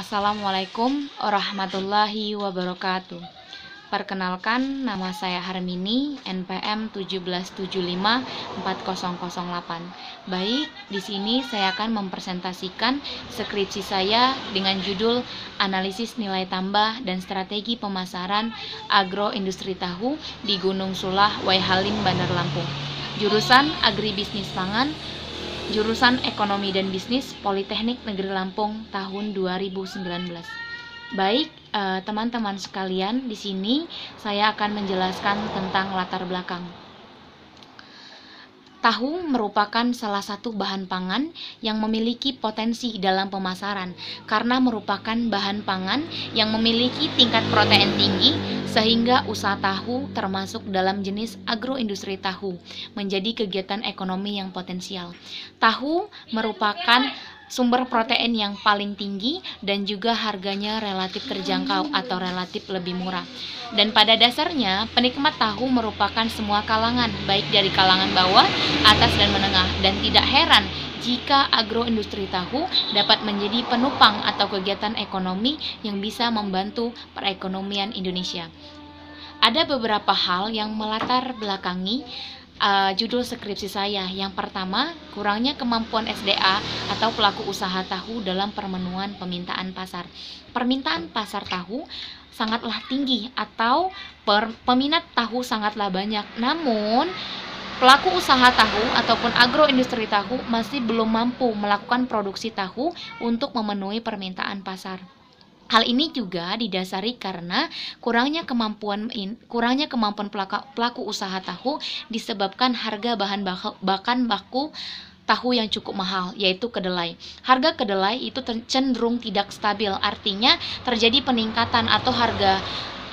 Assalamualaikum warahmatullahi wabarakatuh. Perkenalkan, nama saya Harmini, NPM 17754008. Baik, di sini saya akan mempresentasikan skripsi saya dengan judul Analisis Nilai Tambah dan Strategi Pemasaran Agroindustri Tahu di Gunung Sulah, Waihalim, Bandar Lampung. Jurusan Agribisnis Pangan, Jurusan Ekonomi dan Bisnis, Politeknik Negeri Lampung tahun 2019. Baik, teman-teman sekalian, di sini saya akan menjelaskan tentang latar belakang. Tahu merupakan salah satu bahan pangan yang memiliki potensi dalam pemasaran karena merupakan bahan pangan yang memiliki tingkat protein tinggi sehingga usaha tahu termasuk dalam jenis agroindustri tahu menjadi kegiatan ekonomi yang potensial. Tahu merupakan sumber protein yang paling tinggi dan juga harganya relatif terjangkau atau relatif lebih murah. Dan pada dasarnya, penikmat tahu merupakan semua kalangan, baik dari kalangan bawah, atas, dan menengah. Dan tidak heran jika agroindustri tahu dapat menjadi penopang atau kegiatan ekonomi yang bisa membantu perekonomian Indonesia. Ada beberapa hal yang melatar belakangi judul skripsi saya. Yang pertama, kurangnya kemampuan SDA atau pelaku usaha tahu dalam pemenuhan permintaan pasar. Permintaan pasar tahu sangatlah tinggi atau peminat tahu sangatlah banyak. Namun, pelaku usaha tahu ataupun agroindustri tahu masih belum mampu melakukan produksi tahu untuk memenuhi permintaan pasar. Hal ini juga didasari karena kurangnya kemampuan pelaku usaha tahu disebabkan harga bahan baku tahu yang cukup mahal, yaitu kedelai. Harga kedelai itu cenderung tidak stabil, artinya terjadi peningkatan atau harga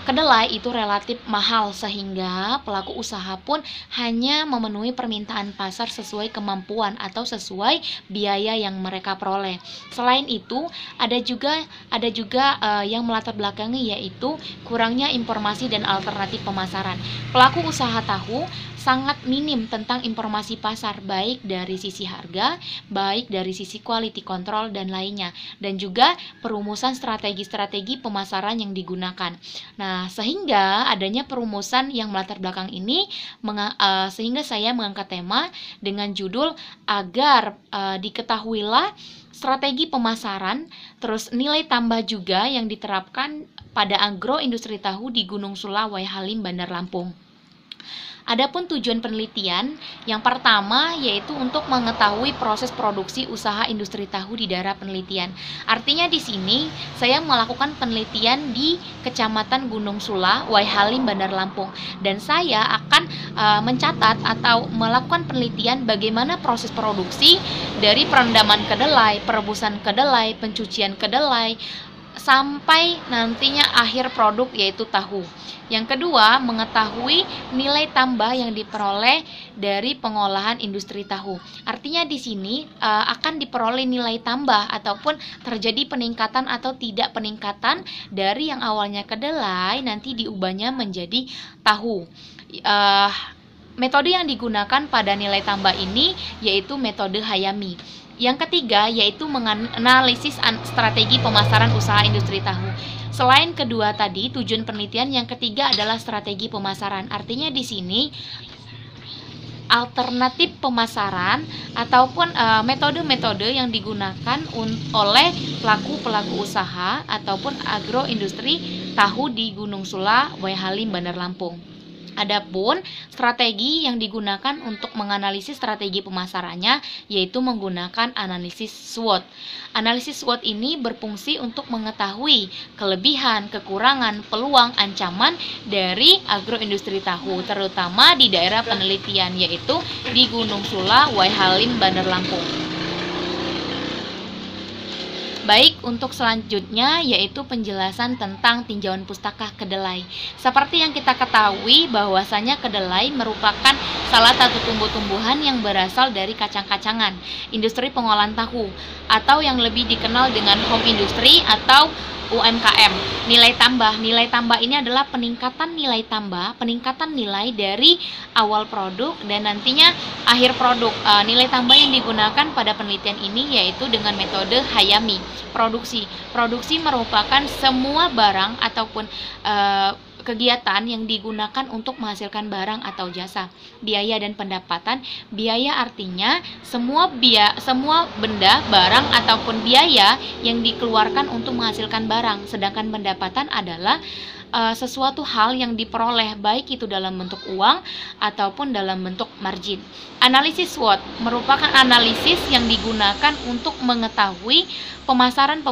kedelai itu relatif mahal sehingga pelaku usaha pun hanya memenuhi permintaan pasar sesuai kemampuan atau sesuai biaya yang mereka peroleh. Selain itu, ada juga yang melatar belakangi, yaitu kurangnya informasi dan alternatif pemasaran. Pelaku usaha tahu sangat minim tentang informasi pasar, baik dari sisi harga, baik dari sisi quality control dan lainnya, dan juga perumusan strategi-strategi pemasaran yang digunakan. Nah, sehingga adanya perumusan yang melatar belakang ini sehingga saya mengangkat tema dengan judul agar diketahuilah strategi pemasaran, terus nilai tambah juga yang diterapkan pada agroindustri tahu di Gunung Sulah, Waihalim, Bandar Lampung. Adapun tujuan penelitian, yang pertama yaitu untuk mengetahui proses produksi usaha industri tahu di daerah penelitian. Artinya di sini saya melakukan penelitian di Kecamatan Gunung Sulah, Waihalim, Bandar Lampung, dan saya akan mencatat atau melakukan penelitian bagaimana proses produksi dari perendaman kedelai, perebusan kedelai, pencucian kedelai, sampai nantinya akhir produk yaitu tahu. Yang kedua, mengetahui nilai tambah yang diperoleh dari pengolahan industri tahu. Artinya di sini akan diperoleh nilai tambah ataupun terjadi peningkatan atau tidak peningkatan dari yang awalnya kedelai nanti diubahnya menjadi tahu. Metode yang digunakan pada nilai tambah ini yaitu metode Hayami. Yang ketiga yaitu menganalisis strategi pemasaran usaha industri tahu. Selain kedua tadi, tujuan penelitian yang ketiga adalah strategi pemasaran. Artinya di sini alternatif pemasaran ataupun metode-metode yang digunakan oleh pelaku usaha ataupun agroindustri tahu di Gunung Sulah, Waihalim, Bandar Lampung. Adapun strategi yang digunakan untuk menganalisis strategi pemasarannya yaitu menggunakan analisis SWOT. Analisis SWOT ini berfungsi untuk mengetahui kelebihan, kekurangan, peluang, ancaman dari agroindustri tahu, terutama di daerah penelitian yaitu di Gunung Sulah, Waihalim, Bandar Lampung. Baik, untuk selanjutnya yaitu penjelasan tentang tinjauan pustaka kedelai. Seperti yang kita ketahui bahwasanya kedelai merupakan salah satu tumbuh-tumbuhan yang berasal dari kacang-kacangan, industri pengolahan tahu, atau yang lebih dikenal dengan home industry atau UMKM. Nilai tambah ini adalah peningkatan nilai dari awal produk dan nantinya akhir produk. Nilai tambah yang digunakan pada penelitian ini yaitu dengan metode Hayami. Produksi merupakan semua barang ataupun kegiatan yang digunakan untuk menghasilkan barang atau jasa. Biaya dan pendapatan. Biaya artinya semua benda, barang ataupun biaya yang dikeluarkan untuk menghasilkan barang. Sedangkan pendapatan adalah sesuatu hal yang diperoleh baik itu dalam bentuk uang ataupun dalam bentuk margin. Analisis SWOT merupakan analisis yang digunakan untuk mengetahui pemasaran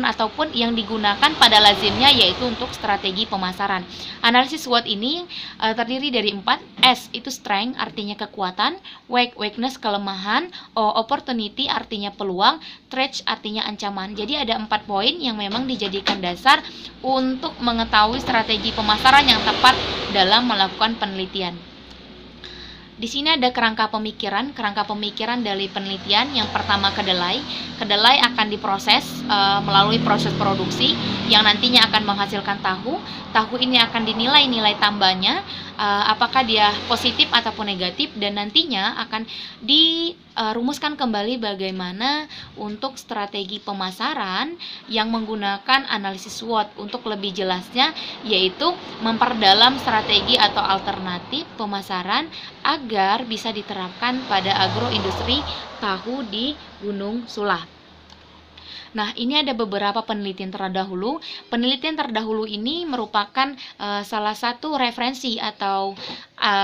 ataupun yang digunakan pada lazimnya yaitu untuk strategi pemasaran. Analisis SWOT ini terdiri dari 4. S itu strength artinya kekuatan, weakness kelemahan, opportunity artinya peluang, threat artinya ancaman. Jadi ada 4 poin yang memang dijadikan dasar untuk mengetahui strategi pemasaran yang tepat dalam melakukan penelitian. Di sini ada kerangka pemikiran dari penelitian. Yang pertama kedelai akan diproses melalui proses produksi yang nantinya akan menghasilkan tahu ini akan dinilai nilai tambahnya apakah dia positif ataupun negatif dan nantinya akan dirumuskan kembali bagaimana untuk strategi pemasaran yang menggunakan analisis SWOT. Untuk lebih jelasnya yaitu memperdalam strategi atau alternatif pemasaran agar bisa diterapkan pada agroindustri tahu di Gunung Sulah. Nah, ini ada beberapa penelitian terdahulu. Penelitian terdahulu ini merupakan salah satu referensi atau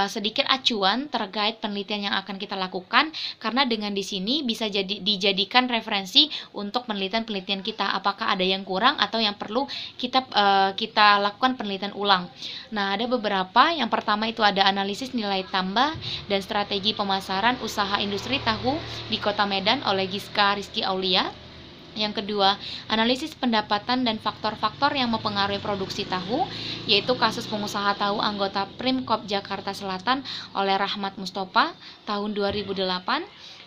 sedikit acuan terkait penelitian yang akan kita lakukan, karena dengan di sini bisa dijadikan referensi untuk penelitian kita. Apakah ada yang kurang atau yang perlu kita lakukan penelitian ulang. Nah, ada beberapa. Yang pertama itu ada analisis nilai tambah dan strategi pemasaran usaha industri tahu di Kota Medan oleh Giska Rizky Aulia. Yang kedua, analisis pendapatan dan faktor-faktor yang mempengaruhi produksi tahu, yaitu kasus pengusaha tahu anggota Primkop Jakarta Selatan oleh Rahmat Mustofa tahun 2008.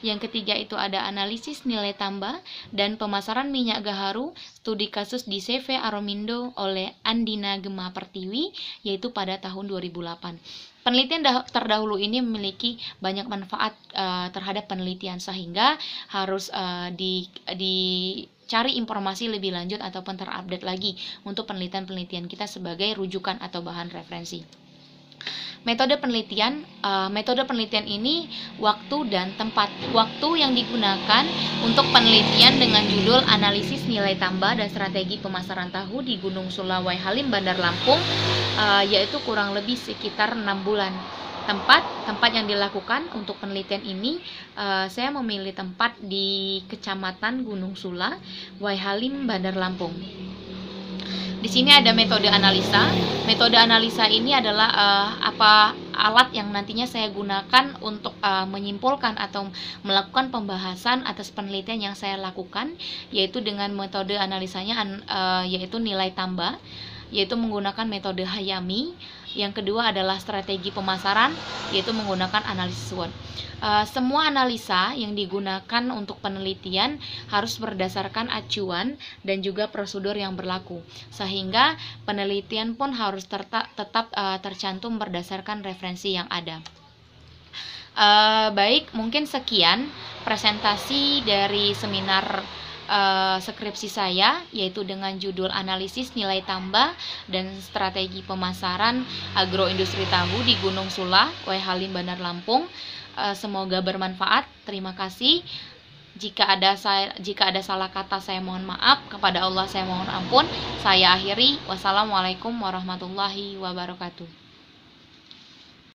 Yang ketiga itu ada analisis nilai tambah dan pemasaran minyak gaharu, studi kasus di CV Aromindo oleh Andina Gema Pertiwi, yaitu pada tahun 2008. Penelitian terdahulu ini memiliki banyak manfaat terhadap penelitian sehingga harus dicari informasi lebih lanjut ataupun terupdate lagi untuk penelitian kita sebagai rujukan atau bahan referensi. Metode penelitian ini waktu dan tempat. Waktu yang digunakan untuk penelitian dengan judul analisis nilai tambah dan strategi pemasaran tahu di Gunung Sulawai Halim Bandar Lampung, yaitu kurang lebih sekitar 6 bulan. Tempat yang dilakukan untuk penelitian ini, saya memilih tempat di Kecamatan Gunung Sula, Waihalim, Bandar Lampung. Di sini ada metode analisa. Metode analisa ini adalah alat yang nantinya saya gunakan untuk menyimpulkan atau melakukan pembahasan atas penelitian yang saya lakukan, yaitu dengan metode analisanya yaitu nilai tambah, yaitu menggunakan metode Hayami. Yang kedua adalah strategi pemasaran, yaitu menggunakan analisis SWOT. Semua analisa yang digunakan untuk penelitian harus berdasarkan acuan dan juga prosedur yang berlaku, sehingga penelitian pun harus tetap tercantum berdasarkan referensi yang ada. Baik, mungkin sekian presentasi dari seminar skripsi saya, yaitu dengan judul analisis nilai tambah dan strategi pemasaran agroindustri tahu di Gunung Sula, Waihalim, Bandar Lampung. Semoga bermanfaat. Terima kasih. Jika ada salah kata, saya mohon maaf. Kepada Allah saya mohon ampun. Saya akhiri. Wassalamualaikum warahmatullahi wabarakatuh.